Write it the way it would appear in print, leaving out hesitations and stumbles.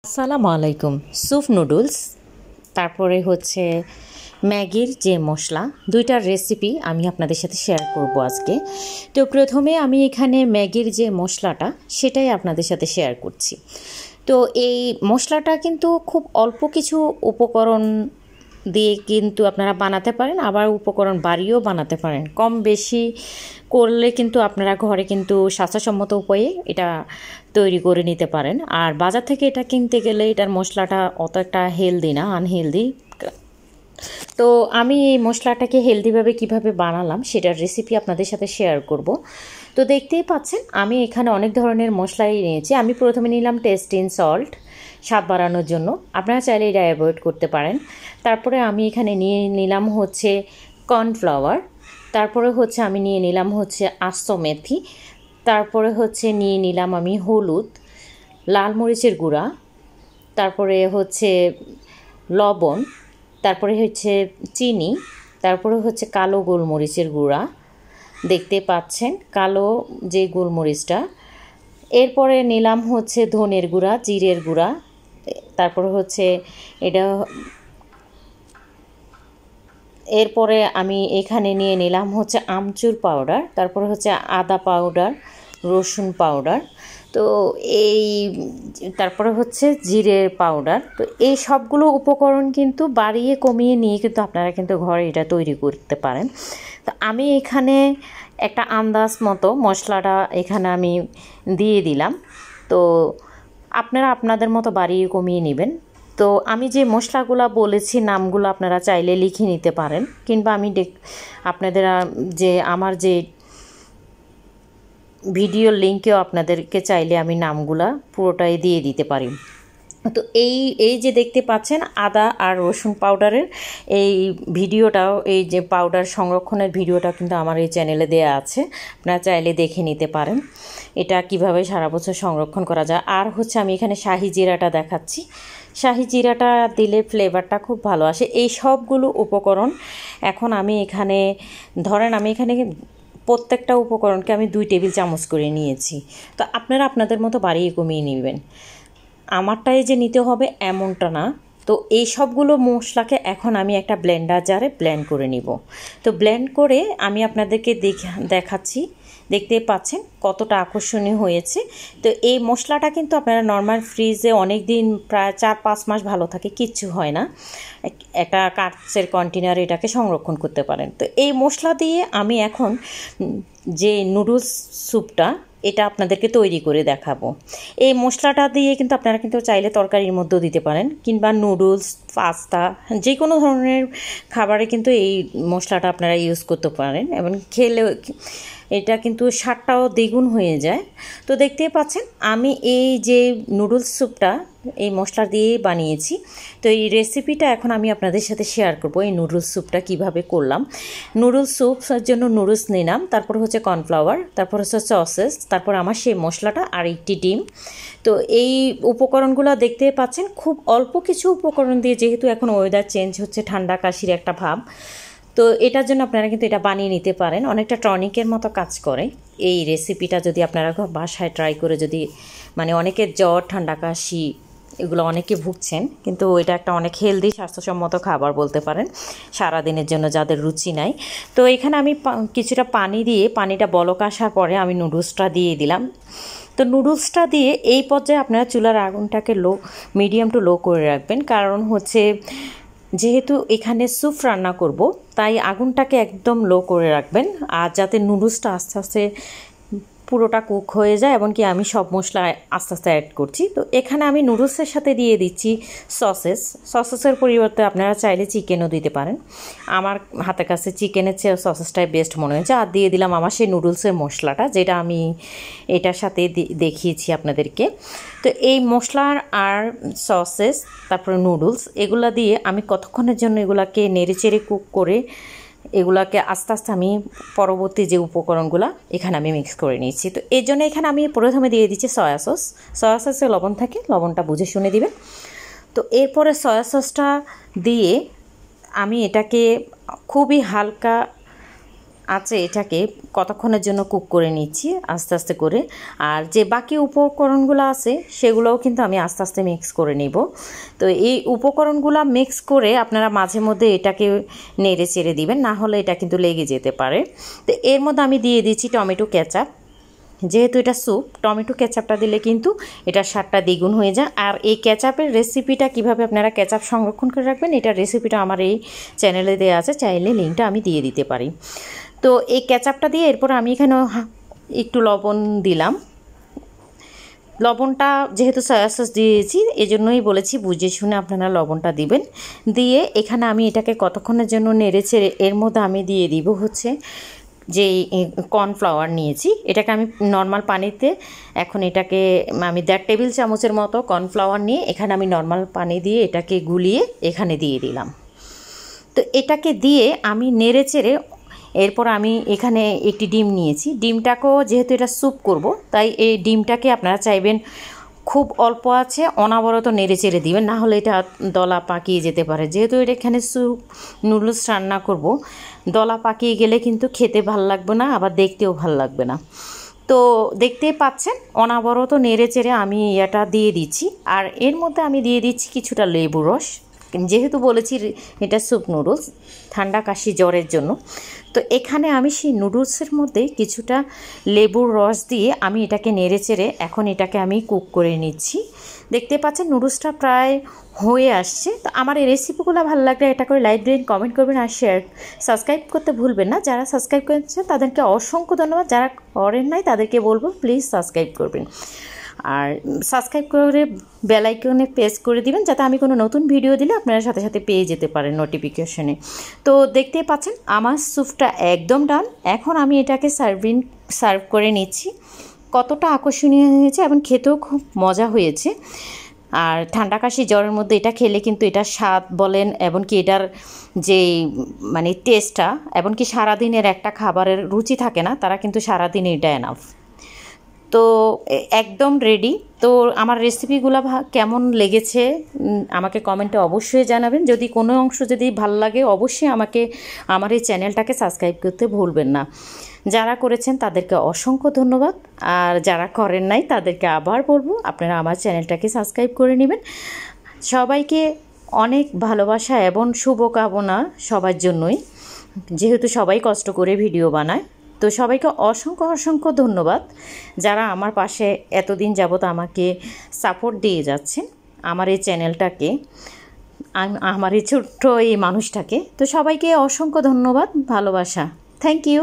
আসসালামু আলাইকুম। Soup noodles, তারপরে হচ্ছে ম্যাগির যে মশলা, দুইটার রেসিপি আমি আপনাদের সাথে শেয়ার করব আজকে। তো প্রথমে আমি এখানে ম্যাগির যে মশলাটা সেটাই আপনাদের সাথে শেয়ার করছি। তো এই মশলাটা কিন্তু খুব অল্প কিছু উপকরণ দিয়ে কিন্তু আপনারা বানাতে পারেন, আবার উপকরণ বাড়িয়েও বানাতে পারেন। কম বেশি করলে কিন্তু আপনারা ঘরে কিন্তু স্বাস্থ্যসম্মত উপায়ে এটা তৈরি করে নিতে পারেন। আর বাজার থেকে এটা কিনতে গেলে এটার মশলাটা অত একটা হেলদি না, আনহেলদি। তো আমি এই মশলাটাকে হেলদিভাবে কিভাবে বানালাম সেটার রেসিপি আপনাদের সাথে শেয়ার করব। তো দেখতেই পাচ্ছেন আমি এখানে অনেক ধরনের মশলাই নিয়েছি। আমি প্রথমে নিলাম টেস্টিং সল্ট, স্বাদ বাড়ানোর জন্য। আপনারা চাইলে এটা অ্যাভয়েড করতে পারেন। তারপরে আমি এখানে নিয়ে নিলাম হচ্ছে কর্নফ্লাওয়ার, তারপরে হচ্ছে আমি নিয়ে নিলাম হচ্ছে আস্ত মেথি, তারপরে হচ্ছে নিয়ে নিলাম আমি হলুদ, লাল মরিচের গুঁড়া, তারপরে হচ্ছে লবণ, তারপরে হচ্ছে চিনি, তারপরে হচ্ছে কালো গোলমরিচের গুঁড়া, দেখতে পাচ্ছেন কালো যে গোলমরিচটা। এরপরে নিলাম হচ্ছে ধনের গুঁড়া, জিরের গুঁড়া, তারপরে হচ্ছে এটা। এরপরে আমি এখানে নিয়ে নিলাম হচ্ছে আমচুর পাউডার, তারপরে হচ্ছে আদা পাউডার, রসুন পাউডার, তো এই তারপরে হচ্ছে জিরের পাউডার। তো এই সবগুলো উপকরণ কিন্তু বাড়িয়ে কমিয়ে নিয়ে কিন্তু আপনারা কিন্তু ঘরে এটা তৈরি করতে পারেন। তো আমি এখানে একটা আন্দাজ মতো মশলাটা এখানে আমি দিয়ে দিলাম। তো আপনারা আপনাদের মতো বাড়িয়ে কমিয়ে নেবেন। তো আমি যে মশলাগুলো বলেছি নামগুলো আপনারা চাইলে লিখে নিতে পারেন, কিংবা আমি আপনাদের যে আমার যে ভিডিও লিঙ্কেও আপনাদেরকে চাইলে আমি নামগুলা পুরোটাই দিয়ে দিতে পারি। তো এই যে দেখতে পাচ্ছেন আদা আর রসুন পাউডারের এই ভিডিওটাও, এই যে পাউডার সংরক্ষণের ভিডিওটা কিন্তু আমার এই চ্যানেলে দেয়া আছে, আপনারা চাইলে দেখে নিতে পারেন এটা কিভাবে সারা বছর সংরক্ষণ করা যায়। আর হচ্ছে আমি এখানে শাহি জিরাটা দেখাচ্ছি। শাহি জিরাটা দিলে ফ্লেভারটা খুব ভালো আসে। এই সবগুলো উপকরণ এখন আমি এখানে আমি এখানে প্রত্যেকটা উপকরণকে আমি 2 টেবিল চামচ করে নিয়েছি। তো আপনারা আপনাদের মতো বাড়িয়ে কমিয়ে নেবেন। আমারটাই যে নিতে হবে এমনটা না। তো এই সবগুলো মশলাকে এখন আমি একটা ব্লেন্ডার জারে ব্লেন্ড করে নিব। তো ব্লেন্ড করে আমি আপনাদেরকে দেখাচ্ছি, দেখতেই পাচ্ছেন কতটা আকর্ষণীয় হয়েছে। তো এই মশলাটা কিন্তু আপনারা নর্মাল ফ্রিজে অনেক দিন, প্রায় 4-5 মাস ভালো থাকে, কিচ্ছু হয় না। একটা কাঁচের কন্টেনারে এটাকে সংরক্ষণ করতে পারেন। তো এই মশলা দিয়ে আমি এখন যে নুডলস স্যুপটা এটা আপনাদেরকে তৈরি করে দেখাবো। এই মশলাটা দিয়ে কিন্তু আপনারা কিন্তু চাইলে তরকারির মধ্যেও দিতে পারেন, কিংবা নুডলস, পাস্তা, যে কোনো ধরনের খাবারে কিন্তু এই মশলাটা আপনারা ইউজ করতে পারেন, এবং খেলে এটা কিন্তু স্বাদটাও দ্বিগুণ হয়ে যায়। তো দেখতেই পাচ্ছেন আমি এই যে নুডলস স্যুপটা এই মশলা দিয়ে বানিয়েছি। তো এই রেসিপিটা এখন আমি আপনাদের সাথে শেয়ার করব, এই নুডলস স্যুপটা কিভাবে করলাম। নুডলস স্যুপের জন্য নুডলস নিলাম, তারপর হচ্ছে কর্নফ্লাওয়ার, তারপর হচ্ছে সসেস, তারপর আমার সেই মশলাটা আর একটি ডিম। তো এই উপকরণগুলো দেখতে পাচ্ছেন খুব অল্প কিছু উপকরণ দিয়ে, যেহেতু এখন ওয়েদার চেঞ্জ হচ্ছে, ঠান্ডা কাশির একটা ভাব, তো এটার জন্য আপনারা কিন্তু এটা বানিয়ে নিতে পারেন। অনেকটা টনিকের মতো কাজ করে এই রেসিপিটা যদি আপনারা বাসায় ট্রাই করে, যদি মানে অনেকের জ্বর, ঠান্ডা কাশি এগুলো অনেকে ভুগছেন, কিন্তু এটা একটা অনেক হেলদি স্বাস্থ্যসম্মত খাবার বলতে পারেন সারাদিনের জন্য যাদের রুচি নাই। তো এখানে আমি কিছুটা পানি দিয়ে, পানিটা বলক আসার পরে আমি নুডলসটা দিয়ে দিলাম। তো নুডলসটা দিয়ে এই পর্যায়ে আপনারা চুলার আগুনটাকে মিডিয়াম টু লো করে রাখবেন, কারণ হচ্ছে যেহেতু এখানে স্যুপ রান্না করব তাই আগুনটাকে একদম লো করে রাখবেন, আর যাতে নুডলসটা আস্তে আস্তে পুরোটা কুক হয়ে যায়, এবং কি আমি সব মশলা আস্তে আস্তে অ্যাড করছি। তো এখানে আমি নুডলসের সাথে দিয়ে দিচ্ছি সসেসের পরিবর্তে আপনারা চাইলে চিকেনও দিতে পারেন। আমার হাতের কাছে চিকেনের চেয়ে সসেসটাই বেস্ট মনে হয়েছে। আর দিয়ে দিলাম আমার সেই নুডলসের মশলাটা, যেটা আমি এটার সাথে দেখিয়েছি আপনাদেরকে। তো এই মশলার আর সসেস, তারপরে নুডলস, এগুলা দিয়ে আমি কতক্ষণের জন্য এগুলাকে নেড়েচেড়ে কুক করে এগুলাকে আস্তে আস্তে আমি পরবর্তী যে উপকরণগুলো এখানে আমি মিক্স করে নিয়েছি। তো এর জন্য এখানে আমি প্রথমে দিয়ে দিচ্ছি সয়া সসে লবণ থাকে, লবণটা বুঝে শুনে দিবেন। তো এরপরে সয়া সসটা দিয়ে আমি এটাকে খুবই হালকা আছে এটাকে কতক্ষণের জন্য কুক করে নিচ্ছি আস্তে আস্তে করে। আর যে বাকি উপকরণগুলো আছে সেগুলোও কিন্তু আমি আস্তে আস্তে মিক্স করে নিব। তো এই উপকরণগুলো মিক্স করে আপনারা মাঝে মধ্যে এটাকে নেড়ে চেড়ে দিবেন, না হলে এটা কিন্তু লেগে যেতে পারে। তো এর মধ্যে আমি দিয়ে দিচ্ছি টমেটো কেচাপ। যেহেতু এটা স্যুপ, টমেটো কেচাপটা দিলে কিন্তু এটার স্বাদটা দ্বিগুণ হয়ে যায়। আর এই কেচাপের রেসিপিটা কিভাবে আপনারা কেচাপ সংরক্ষণ করে রাখবেন, এটার রেসিপিটা আমার এই চ্যানেলে দেওয়া আছে, চাইলে লিঙ্কটা আমি দিয়ে দিতে পারি। তো এই কেচাপটা দিয়ে এরপর আমি এখানে একটু লবণ দিলাম। লবণটা যেহেতু সয়া সস দিয়েছি এজন্যই বলেছি বুঝে শুনে আপনারা লবণটা দিবেন। দিয়ে এখানে আমি এটাকে কতক্ষণের জন্য নেড়ে চেড়ে এর মধ্যে আমি দিয়ে দিব হচ্ছে যে কর্নফ্লাওয়ার নিয়েছি, এটাকে আমি নর্মাল পানিতে এখন এটাকে আমি 1.5 টেবিল চামচের মতো কর্নফ্লাওয়ার নিয়ে এখানে আমি নর্মাল পানি দিয়ে এটাকে গুলিয়ে এখানে দিয়ে দিলাম। তো এটাকে দিয়ে আমি নেড়ে চেড়ে এরপর আমি এখানে একটি ডিম নিয়েছি। ডিমটাকেও যেহেতু এটা স্যুপ করব, তাই এই ডিমটাকে আপনারা চাইবেন খুব অল্প আছে অনবরত নেড়ে চেড়ে দিবেন, না হলে এটা দলা পাকিয়ে যেতে পারে। যেহেতু এটা এখানে স্যুপ নুডলস রান্না করব, দলা পাকিয়ে গেলে কিন্তু খেতে ভাল লাগবে না, আবার দেখতেও ভাল লাগবে না। তো দেখতেই পাচ্ছেন অনবরত নেড়ে চেড়ে আমি এটা দিয়ে দিচ্ছি। আর এর মধ্যে আমি দিয়ে দিচ্ছি কিছুটা লেবু রস, যেহেতু বলেছি এটা স্যুপ নুডলস, ঠান্ডা কাশি জ্বরের জন্য। তো এখানে আমি সেই নুডলসের মধ্যে কিছুটা লেবুর রস দিয়ে আমি এটাকে নেড়ে চেড়ে এখন এটাকে আমি কুক করে নিচ্ছি। দেখতে পাচ্ছেন নুডলসটা প্রায় হয়ে আসছে। তো আমার এই রেসিপিগুলো ভালো লাগলে এটা করে লাইক দিন, কমেন্ট করবেন আর শেয়ার, সাবস্ক্রাইব করতে ভুলবেন না। যারা সাবস্ক্রাইব করেছেন তাদেরকে অসংখ্য ধন্যবাদ, যারা করেন নাই তাদেরকে বলবো প্লিজ সাবস্ক্রাইব করবেন। আর সাবস্ক্রাইব করে বেল আইকনে প্রেস করে দিবেন যাতে আমি কোনো নতুন ভিডিও দিলে আপনারা সাথে সাথে পেয়ে যেতে পারেন নোটিফিকেশনে। তো দেখতেই পাচ্ছেন আমার স্যুপটা একদম ডান। এখন আমি এটাকে সার্ভ করে নিচ্ছি। কতটা আকর্ষণীয় হয়েছে এবং খেতেও খুব মজা হয়েছে। আর ঠান্ডা কাশি জ্বরের মধ্যে এটা খেলে কিন্তু এটার স্বাদ বলেন এমনকি এটার যে মানে টেস্টটা, এমনকি সারাদিনের একটা খাবারের রুচি থাকে না, তারা কিন্তু সারাদিন এটা এনাফ। তো একদম রেডি। তো আমার রেসিপিগুলো কেমন লেগেছে আমাকে কমেন্টে অবশ্যই জানাবেন। যদি কোনো অংশ যদি ভালো লাগে অবশ্যই আমাকে আমার এই চ্যানেলটাকে সাবস্ক্রাইব করতে ভুলবেন না। যারা করেছেন তাদেরকে অসংখ্য ধন্যবাদ, আর যারা করেন নাই তাদেরকে আবার বলবো আপনারা আমার চ্যানেলটাকে সাবস্ক্রাইব করে নেবেন। সবাইকে অনেক ভালোবাসা এবং শুভকামনা সবার জন্যই, যেহেতু সবাই কষ্ট করে ভিডিও বানায়। তো সবাইকে অসংখ্য অসংখ্য ধন্যবাদ যারা আমার পাশে এতদিন যাবত আমাকে সাপোর্ট দিয়ে যাচ্ছেন আমার এই চ্যানেলটাকে, আমার এই ছোট্ট এই মানুষটাকে। তো সবাইকে অসংখ্য ধন্যবাদ, ভালোবাসা, থ্যাংক ইউ।